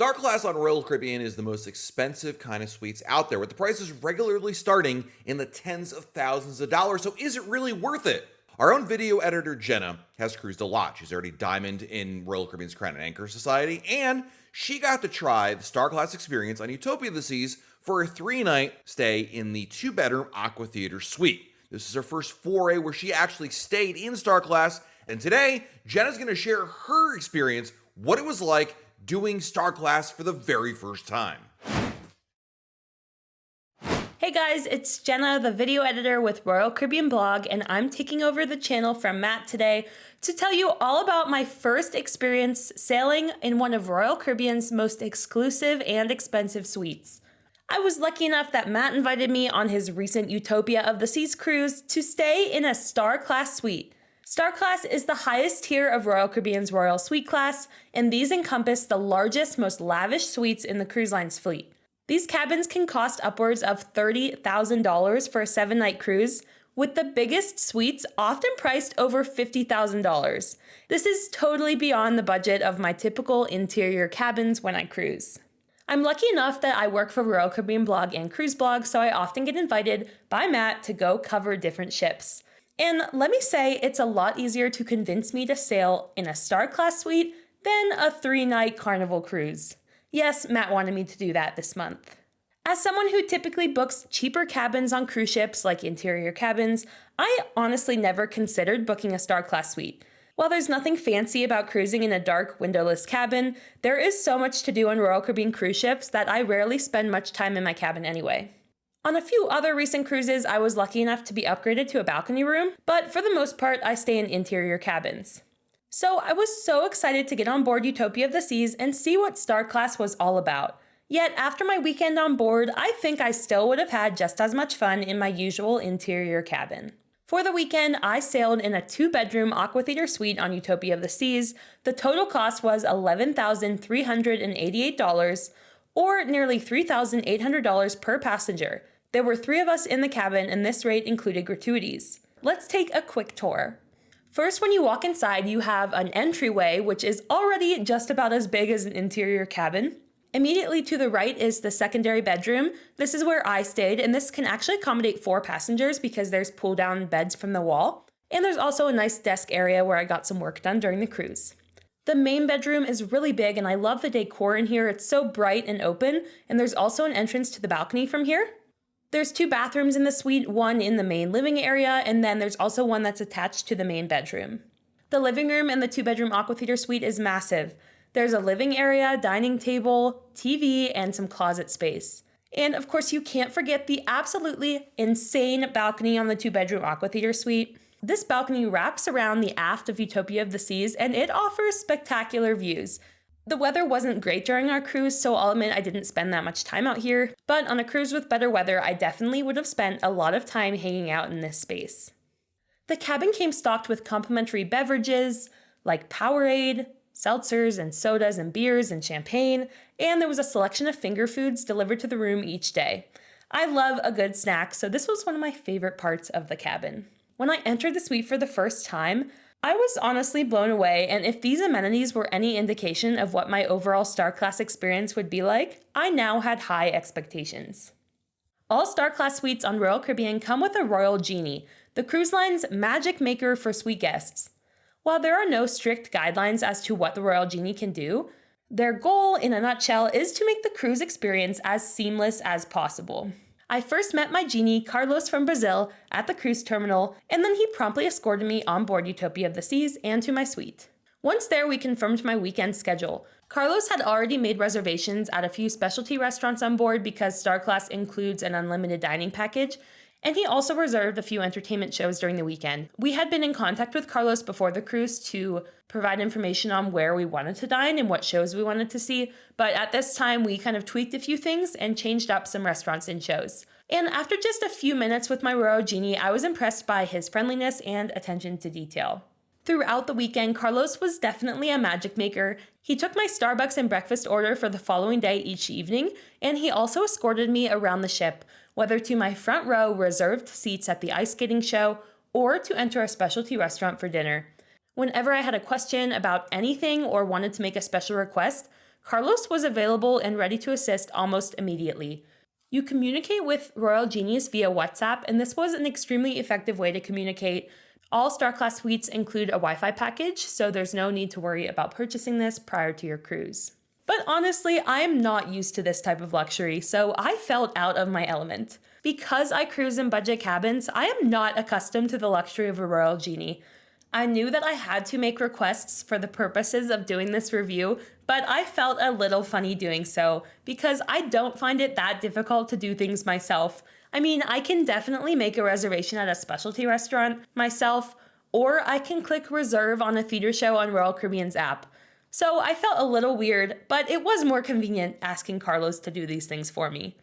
Star Class on Royal Caribbean is the most expensive kind of suites out there, with the prices regularly starting in the tens of thousands of dollars. So is it really worth it? Our own video editor, Jenna, has cruised a lot. She's already diamond in Royal Caribbean's Crown and Anchor Society, and she got to try the Star Class experience on Utopia of the Seas for a 3-night stay in the 2-bedroom Aqua Theater suite. This is her first foray where she actually stayed in Star Class, and today, Jenna's going to share her experience, what it was like doing Star Class for the very first time. Hey guys, it's Jenna, the video editor with Royal Caribbean Blog, and I'm taking over the channel from Matt today to tell you all about my first experience sailing in one of Royal Caribbean's most exclusive and expensive suites. I was lucky enough that Matt invited me on his recent Utopia of the Seas cruise to stay in a Star Class suite. Star Class is the highest tier of Royal Caribbean's Royal Suite class, and these encompass the largest, most lavish suites in the cruise line's fleet. These cabins can cost upwards of $30,000 for a 7-night cruise, with the biggest suites often priced over $50,000. This is totally beyond the budget of my typical interior cabins when I cruise. I'm lucky enough that I work for Royal Caribbean Blog and Cruise Blog, so I often get invited by Matt to go cover different ships. And let me say, it's a lot easier to convince me to sail in a Star Class suite than a 3-night Carnival cruise. Yes, Matt wanted me to do that this month. As someone who typically books cheaper cabins on cruise ships like interior cabins, I honestly never considered booking a Star Class suite. While there's nothing fancy about cruising in a dark, windowless cabin, there is so much to do on Royal Caribbean cruise ships that I rarely spend much time in my cabin anyway. On a few other recent cruises, I was lucky enough to be upgraded to a balcony room, but for the most part, I stay in interior cabins. So I was so excited to get on board Utopia of the Seas and see what Star Class was all about. Yet after my weekend on board, I think I still would have had just as much fun in my usual interior cabin. For the weekend, I sailed in a 2-bedroom Aqua Theater suite on Utopia of the Seas. The total cost was $11,388, or nearly $3,800 per passenger. There were 3 of us in the cabin, and this rate included gratuities. Let's take a quick tour. First, when you walk inside, you have an entryway, which is already just about as big as an interior cabin. Immediately to the right is the secondary bedroom. This is where I stayed, and this can actually accommodate 4 passengers because there's pull-down beds from the wall. And there's also a nice desk area where I got some work done during the cruise. The main bedroom is really big, and I love the decor in here. It's so bright and open, and there's also an entrance to the balcony from here. There's 2 bathrooms in the suite, one in the main living area, and then there's also one that's attached to the main bedroom. The living room in the 2-bedroom Aqua Theater suite is massive. There's a living area, dining table, TV, and some closet space. And of course, you can't forget the absolutely insane balcony on the 2-bedroom Aqua Theater suite. This balcony wraps around the aft of Utopia of the Seas, and it offers spectacular views. The weather wasn't great during our cruise, so I'll admit I didn't spend that much time out here, but on a cruise with better weather, I definitely would have spent a lot of time hanging out in this space. The cabin came stocked with complimentary beverages like Powerade, seltzers and sodas and beers and champagne, and there was a selection of finger foods delivered to the room each day. I love a good snack, so this was one of my favorite parts of the cabin. When I entered the suite for the first time, I was honestly blown away, and if these amenities were any indication of what my overall Star Class experience would be like, I now had high expectations. All Star Class suites on Royal Caribbean come with a Royal Genie, the cruise line's magic maker for suite guests. While there are no strict guidelines as to what the Royal Genie can do, their goal, in a nutshell, is to make the cruise experience as seamless as possible. I first met my genie, Carlos from Brazil, at the cruise terminal, and then he promptly escorted me on board Utopia of the Seas and to my suite. Once there, we confirmed my weekend schedule. Carlos had already made reservations at a few specialty restaurants on board because Star Class includes an unlimited dining package, and he also reserved a few entertainment shows during the weekend. We had been in contact with Carlos before the cruise to provide information on where we wanted to dine and what shows we wanted to see, but at this time we kind of tweaked a few things and changed up some restaurants and shows. And after just a few minutes with my Royal Genie, I was impressed by his friendliness and attention to detail. Throughout the weekend, Carlos was definitely a magic maker. He took my Starbucks and breakfast order for the following day each evening, and he also escorted me around the ship, whether to my front row reserved seats at the ice skating show or to enter a specialty restaurant for dinner. Whenever I had a question about anything or wanted to make a special request, Carlos was available and ready to assist almost immediately. You communicate with Royal Genies via WhatsApp, and this was an extremely effective way to communicate. All Star Class suites include a Wi-Fi package, so there's no need to worry about purchasing this prior to your cruise. But honestly, I am not used to this type of luxury, so I felt out of my element. Because I cruise in budget cabins, I am not accustomed to the luxury of a Royal Genie. I knew that I had to make requests for the purposes of doing this review, but I felt a little funny doing so because I don't find it that difficult to do things myself. I mean, I can definitely make a reservation at a specialty restaurant myself, or I can click reserve on a theater show on Royal Caribbean's app. So I felt a little weird, but it was more convenient asking Carlos to do these things for me.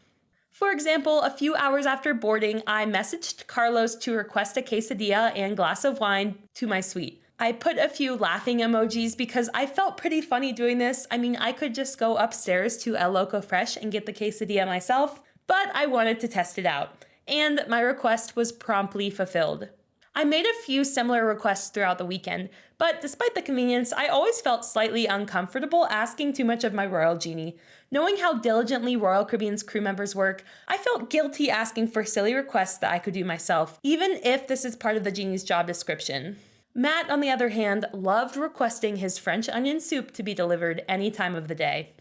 For example, a few hours after boarding, I messaged Carlos to request a quesadilla and glass of wine to my suite. I put a few laughing emojis because I felt pretty funny doing this. I mean, I could just go upstairs to El Loco Fresh and get the quesadilla myself, but I wanted to test it out, and my request was promptly fulfilled. I made a few similar requests throughout the weekend, but despite the convenience, I always felt slightly uncomfortable asking too much of my Royal Genie. Knowing how diligently Royal Caribbean's crew members work, I felt guilty asking for silly requests that I could do myself, even if this is part of the Genie's job description. Matt, on the other hand, loved requesting his French onion soup to be delivered any time of the day.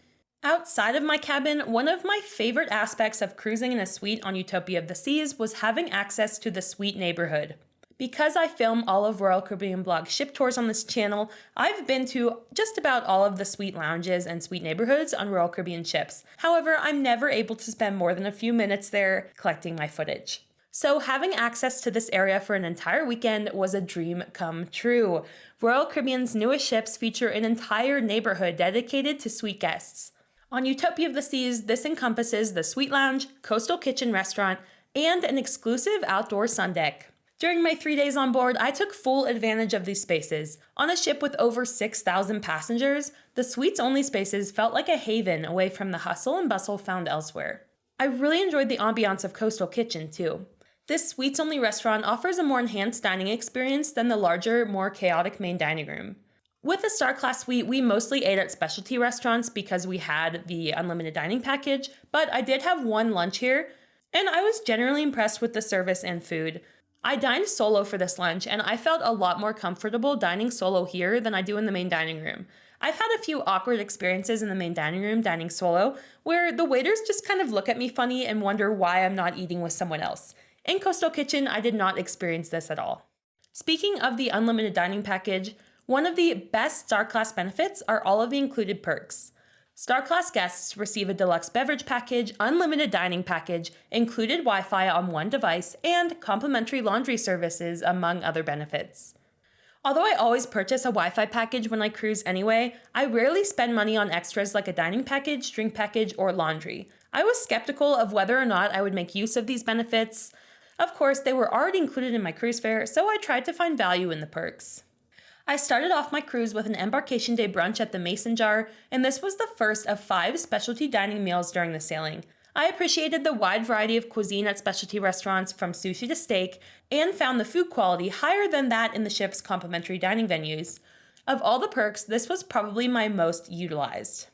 Outside of my cabin, one of my favorite aspects of cruising in a suite on Utopia of the Seas was having access to the suite neighborhood. Because I film all of Royal Caribbean Blog ship tours on this channel, I've been to just about all of the suite lounges and suite neighborhoods on Royal Caribbean ships. However, I'm never able to spend more than a few minutes there collecting my footage. So having access to this area for an entire weekend was a dream come true. Royal Caribbean's newest ships feature an entire neighborhood dedicated to suite guests. On Utopia of the Seas, this encompasses the suite lounge, coastal kitchen restaurant, and an exclusive outdoor sun deck. During my 3 days on board, I took full advantage of these spaces. On a ship with over 6,000 passengers, the suites-only spaces felt like a haven away from the hustle and bustle found elsewhere. I really enjoyed the ambiance of Coastal Kitchen, too. This suites-only restaurant offers a more enhanced dining experience than the larger, more chaotic main dining room. With the Star Class suite, we mostly ate at specialty restaurants because we had the unlimited dining package, but I did have one lunch here, and I was generally impressed with the service and food. I dined solo for this lunch, and I felt a lot more comfortable dining solo here than I do in the main dining room. I've had a few awkward experiences in the main dining room dining solo, where the waiters just kind of look at me funny and wonder why I'm not eating with someone else. In Coastal Kitchen, I did not experience this at all. Speaking of the unlimited dining package, one of the best Star Class benefits are all of the included perks. Star Class guests receive a deluxe beverage package, unlimited dining package, included Wi-Fi on one device, and complimentary laundry services, among other benefits. Although I always purchase a Wi-Fi package when I cruise anyway, I rarely spend money on extras like a dining package, drink package, or laundry. I was skeptical of whether or not I would make use of these benefits. Of course, they were already included in my cruise fare, so I tried to find value in the perks. I started off my cruise with an embarkation day brunch at the Mason Jar, and this was the first of 5 specialty dining meals during the sailing. I appreciated the wide variety of cuisine at specialty restaurants from sushi to steak, and found the food quality higher than that in the ship's complimentary dining venues. Of all the perks, this was probably my most utilized.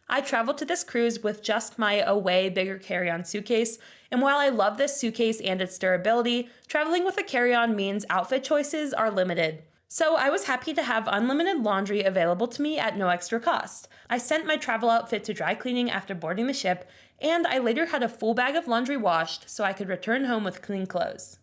I traveled to this cruise with just my away bigger carry-on suitcase, and while I love this suitcase and its durability, traveling with a carry-on means outfit choices are limited. So I was happy to have unlimited laundry available to me at no extra cost. I sent my travel outfit to dry cleaning after boarding the ship, and I later had a full bag of laundry washed so I could return home with clean clothes.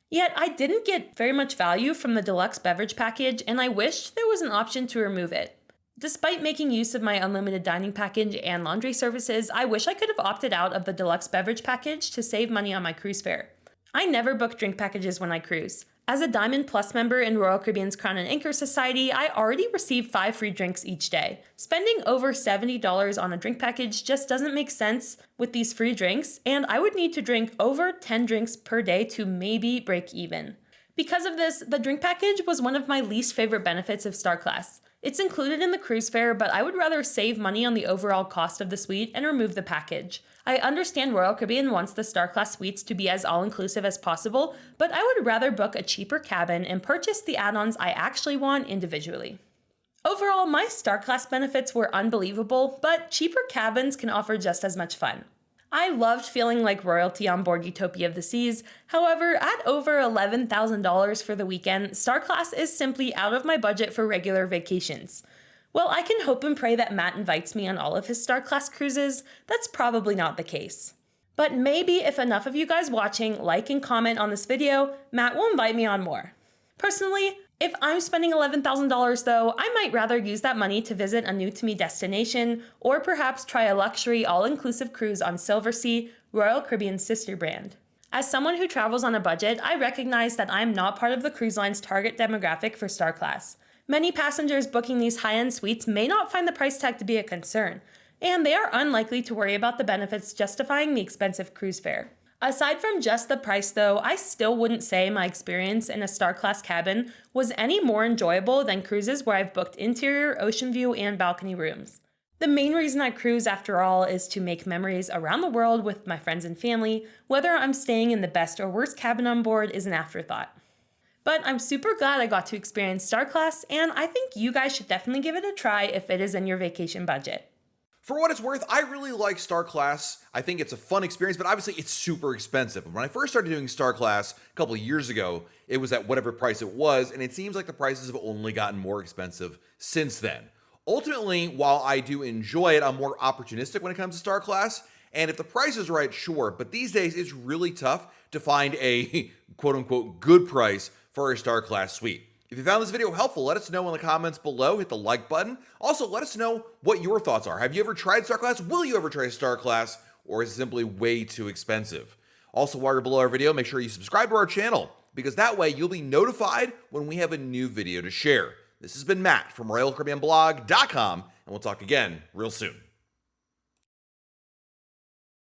Yet I didn't get very much value from the deluxe beverage package, and I wished there was an option to remove it. Despite making use of my unlimited dining package and laundry services, I wish I could have opted out of the deluxe beverage package to save money on my cruise fare. I never book drink packages when I cruise. As a Diamond Plus member in Royal Caribbean's Crown and Anchor Society, I already receive 5 free drinks each day. Spending over $70 on a drink package just doesn't make sense with these free drinks, and I would need to drink over 10 drinks per day to maybe break even. Because of this, the drink package was one of my least favorite benefits of Star Class. It's included in the cruise fare, but I would rather save money on the overall cost of the suite and remove the package. I understand Royal Caribbean wants the Star Class suites to be as all-inclusive as possible, but I would rather book a cheaper cabin and purchase the add-ons I actually want individually. Overall, my Star Class benefits were unbelievable, but cheaper cabins can offer just as much fun. I loved feeling like royalty on board Utopia of the Seas. However, at over $11,000 for the weekend, Star Class is simply out of my budget for regular vacations. While I can hope and pray that Matt invites me on all of his Star Class cruises, that's probably not the case. But maybe if enough of you guys watching like and comment on this video, Matt will invite me on more. Personally, if I'm spending $11,000 though, I might rather use that money to visit a new to me destination, or perhaps try a luxury all-inclusive cruise on Silversea, Royal Caribbean's sister brand. As someone who travels on a budget, I recognize that I'm not part of the cruise line's target demographic for Star Class. Many passengers booking these high-end suites may not find the price tag to be a concern, and they are unlikely to worry about the benefits justifying the expensive cruise fare. Aside from just the price though, I still wouldn't say my experience in a Star Class cabin was any more enjoyable than cruises where I've booked interior, ocean view, and balcony rooms. The main reason I cruise, after all, is to make memories around the world with my friends and family. Whether I'm staying in the best or worst cabin on board is an afterthought. But I'm super glad I got to experience Star Class, and I think you guys should definitely give it a try if it is in your vacation budget. For what it's worth, I really like Star Class. I think it's a fun experience, but obviously it's super expensive. When I first started doing Star Class a couple of years ago, it was at whatever price it was, and it seems like the prices have only gotten more expensive since then. Ultimately, while I do enjoy it, I'm more opportunistic when it comes to Star Class, and if the price is right, sure, but these days it's really tough to find a quote-unquote good price for a Star Class suite. If you found this video helpful, let us know in the comments below. Hit the like button. Also, let us know what your thoughts are. Have you ever tried Star Class? Will you ever try Star Class? Or is it simply way too expensive? Also, while you're below our video, make sure you subscribe to our channel, because that way you'll be notified when we have a new video to share. This has been Matt from RoyalCaribbeanBlog.com, and we'll talk again real soon.